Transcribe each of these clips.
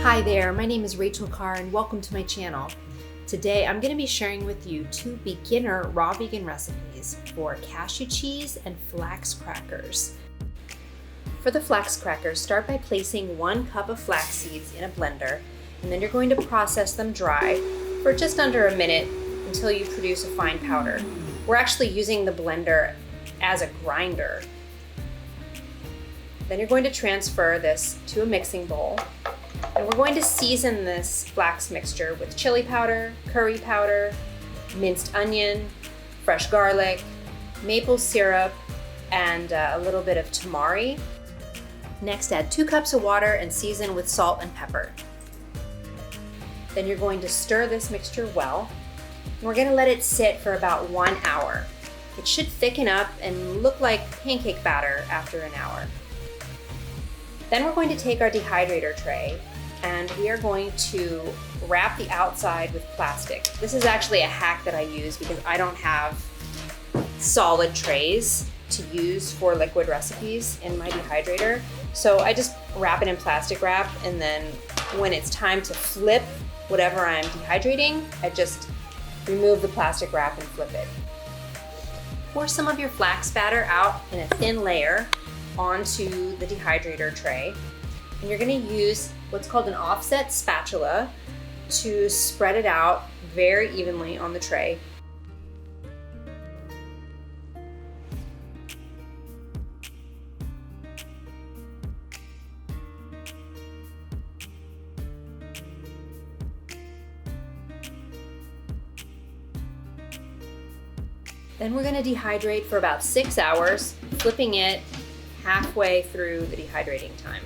Hi there, my name is Rachel Carr and welcome to my channel. Today I'm going to be sharing with you two beginner raw vegan recipes for cashew cheese and flax crackers. For the flax crackers, start by placing 1 cup of flax seeds in a blender, and then you're going to process them dry for just under a minute until you produce a fine powder. We're actually using the blender as a grinder. Then you're going to transfer this to a mixing bowl. And we're going to season this flax mixture with chili powder, curry powder, minced onion, fresh garlic, maple syrup, and a little bit of tamari. Next, add 2 cups of water and season with salt and pepper. Then you're going to stir this mixture well. And we're going to let it sit for about 1 hour. It should thicken up and look like pancake batter after an hour. Then we're going to take our dehydrator tray and we are going to wrap the outside with plastic. This is actually a hack that I use because I don't have solid trays to use for liquid recipes in my dehydrator. So I just wrap it in plastic wrap, and then when it's time to flip whatever I'm dehydrating, I just remove the plastic wrap and flip it. Pour some of your flax batter out in a thin layer onto the dehydrator tray, and you're going to use what's called an offset spatula to spread it out very evenly on the tray. Then we're going to dehydrate for about 6 hours, flipping it halfway through the dehydrating time.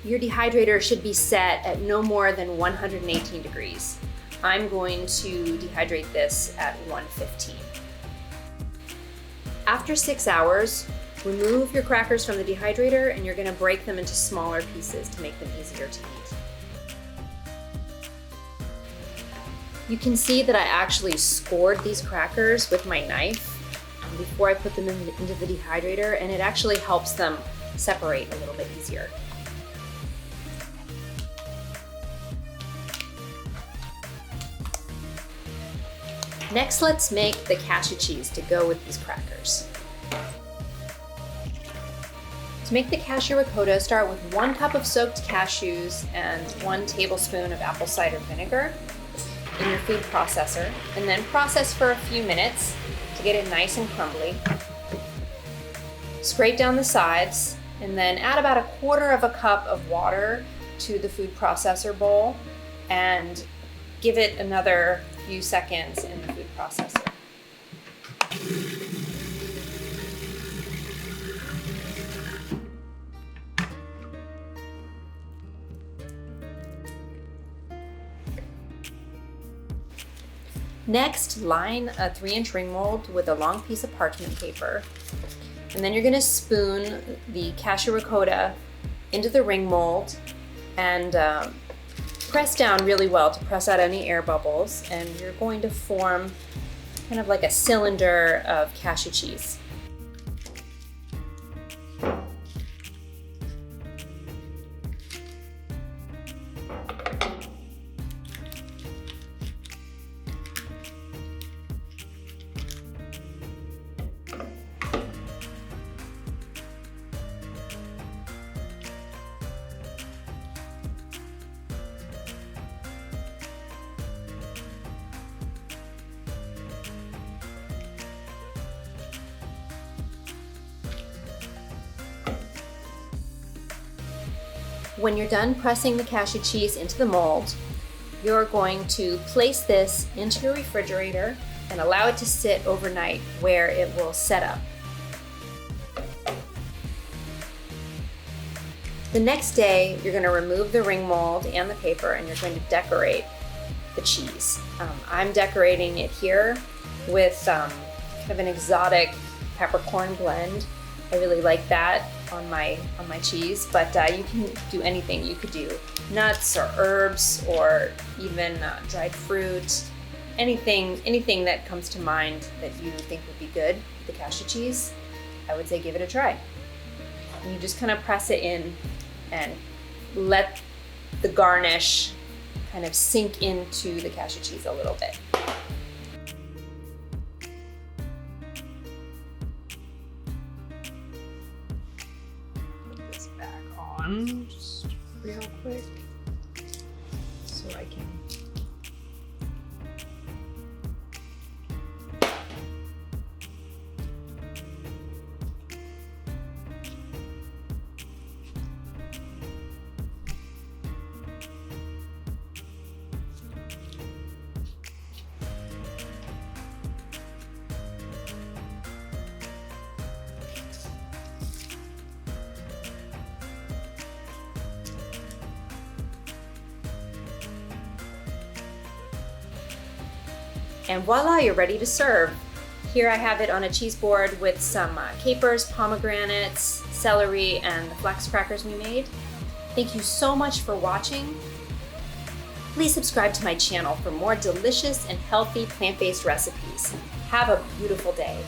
Your dehydrator should be set at no more than 118 degrees. I'm going to dehydrate this at 115. After 6 hours, remove your crackers from the dehydrator and you're going to break them into smaller pieces to make them easier to eat. You can see that I actually scored these crackers with my knife before I put them into the dehydrator, and it actually helps them separate a little bit easier. Next, let's make the cashew cheese to go with these crackers. To make the cashew ricotta, start with 1 cup of soaked cashews and 1 tablespoon of apple cider vinegar in your food processor, and then process for a few minutes to get it nice and crumbly. Scrape down the sides, and then add about 1/4 cup of water to the food processor bowl and give it another few seconds in the food processor. Next, line a 3-inch ring mold with a long piece of parchment paper, and then you're going to spoon the cashew ricotta into the ring mold and press down really well to press out any air bubbles, and you're going to form kind of like a cylinder of cashew cheese. When you're done pressing the cashew cheese into the mold, you're going to place this into your refrigerator and allow it to sit overnight where it will set up. The next day, you're going to remove the ring mold and the paper, and you're going to decorate the cheese. I'm decorating it here with kind of an exotic peppercorn blend. I really like that. on my cheese, but you can do anything. You could do nuts or herbs or even dried fruit. Anything that comes to mind that you think would be good with the cashew cheese, I would say give it a try. And you just kind of press it in and let the garnish kind of sink into the cashew cheese a little bit. Put this back on just real quick so I can. And voila, you're ready to serve. Here I have it on a cheese board with some capers, pomegranates, celery, and the flax crackers we made. Thank you so much for watching. Please subscribe to my channel for more delicious and healthy plant-based recipes. Have a beautiful day.